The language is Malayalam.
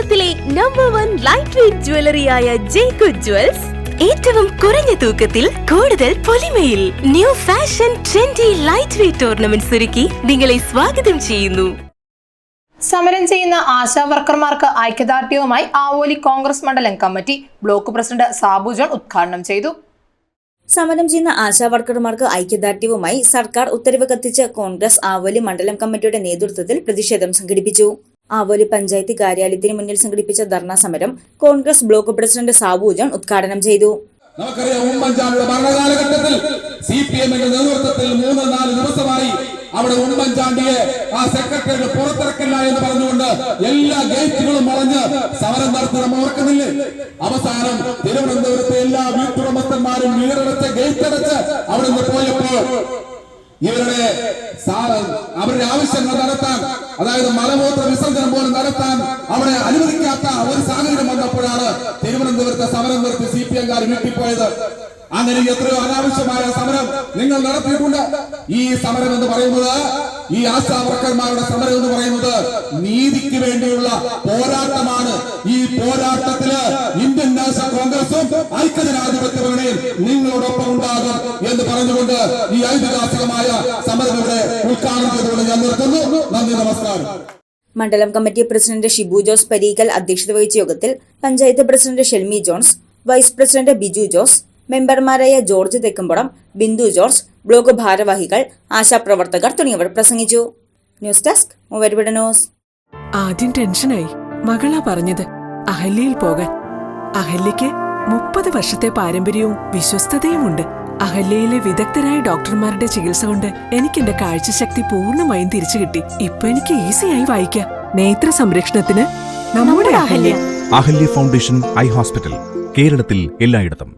കേരളത്തിലെ നമ്പർ 1 ലൈറ്റ് വെയ്റ്റ് ജ്വല്ലറിയായ ജേക്കബ് ജ്വൽസ് ഏറ്റവും കുറഞ്ഞ തൂക്കത്തിൽ കൂടുതൽ പൊലിമയിൽ new fashion trendy light weight ornaments ഒരുക്കി നിങ്ങളെ സ്വാഗതം ചെയ്യുന്നു. സമരം ചെയ്യുന്ന ആശാ വർക്കർമാർക്ക് ഐക്യദാർഢ്യവുമായി ആവോലി കോൺഗ്രസ് മണ്ഡലം committee block president Sabu John ഉദ്ഘാടനം ചെയ്തു. സമരം ചെയ്യുന്ന ആശാ വർക്കർമാർക്ക് ഐക്യദാർഢ്യവുമായി സർക്കാർ ഉത്തരവ് കത്തിച്ച് കോൺഗ്രസ് ആവോലി മണ്ഡലം കമ്മിറ്റിയുടെ നേതൃത്വത്തിൽ പ്രതിഷേധം സംഘടിപ്പിച്ചു. ആവോലി പഞ്ചായത്ത് കാര്യാലയത്തിന് മുന്നിൽ സംഘടിപ്പിച്ച ധർണാ സമരം Congress block president Sabu John ഉദ്ഘാടനം ചെയ്തു. നമുക്കറിയാം, ഉമ്മൻചാണ്ടിയുടെ ഭരണകാലഘട്ടത്തിൽ CPM-ന്റെ നേതൃത്വത്തിൽ 3-4 ദിവസമായി അവിടെ ഉമ്മൻചാണ്ടിയെ ആ സെക്രട്ടറിയുടെ പുറത്തിറക്കില്ല എന്ന് പറഞ്ഞുകൊണ്ട് എല്ലാ ഗേറ്റുകളും വളഞ്ഞ് സമരം നടത്തി നമ്മൾ ഓർക്കുന്നില്ലേ? അവസാനം തിരുവനന്തപുരത്തെ എല്ലാ വീട്ടുടമസ്ഥന്മാരും വീടടച്ച് ഗേറ്റ് അടച്ച് അവിടെ നിന്ന് പോയപ്പോൾ അവരുടെ ആവശ്യങ്ങൾ നടത്താൻ, അതായത് മലമൂത്ര വിസർജനം പോലും നടത്താൻ അവിടെ അനുവദിക്കാത്ത ഒരു സാഹചര്യം വന്നപ്പോഴാണ് തിരുവനന്തപുരത്തെ സമരം നിർത്തി CPM-കാർ വീട്ടിപ്പോയത്. അങ്ങനെ എത്രയോ അനാവശ്യമായ സമരം നിങ്ങൾ നടത്തിയിട്ടുണ്ട്. ഈ സമരം എന്ന് പറയുന്നത്, ഈ ആശാ വർക്കർമാരുടെ സമരം എന്ന് പറയുന്നത് നീതിക്ക് വേണ്ടിയുള്ള പോരാട്ടമാണ്. ഈ പോരാട്ടത്തില് ഇന്ത്യൻ നാഷണൽ കോൺഗ്രസും ഐക്യജനാധിപത്യ മുന്നണിയും നിങ്ങളോടൊപ്പം ഉണ്ടാകും എന്ന് പറഞ്ഞുകൊണ്ട് ഈ ഐതിഹാസികമായ സമരം ഇവിടെ ഉദ്ഘാടനം ചെയ്തുകൊണ്ട് ഞാൻ നിർത്തുന്നു. നന്ദി, നമസ്കാരം. മണ്ഡലം കമ്മിറ്റി പ്രസിഡന്റ് ഷിബു ജോസ് പരീക്കൽ അധ്യക്ഷത വഹിച്ച യോഗത്തിൽ panchayat president Shelmi Johns, vice president Biju Jose, മെമ്പർമാരായ ജോർജ് തെക്കുംപടം, ബിന്ദു ജോർജ്, ബ്ലോക്ക് ഭാരവാഹികൾ, ആശാപ്രവർത്തകർ തുടങ്ങിയവർ പ്രസംഗിച്ചു. News desk Muvattupuzha news. ആദ്യം ടെൻഷനായി. മകളാ പറഞ്ഞത് അഹല്യയിൽ പോകാൻ. അഹല്യയ്ക്ക് 30 വർഷത്തെ പാരമ്പര്യവും വിശ്വസ്തതയുമുണ്ട്. അഹല്യയിലെ വിദഗ്ധരായ ഡോക്ടർമാരുടെ ചികിത്സ കൊണ്ട് എനിക്ക് എന്റെ കാഴ്ചശക്തി പൂർണ്ണമായും തിരിച്ചു കിട്ടി. ഇപ്പൊ എനിക്ക് ഈസിയായി വായിക്കാം. നേത്ര സംരക്ഷണത്തിന് നമ്മുടെ Ahalya. Ahalya foundation eye hospital, കേരളത്തിൽ എല്ലായിടത്തും.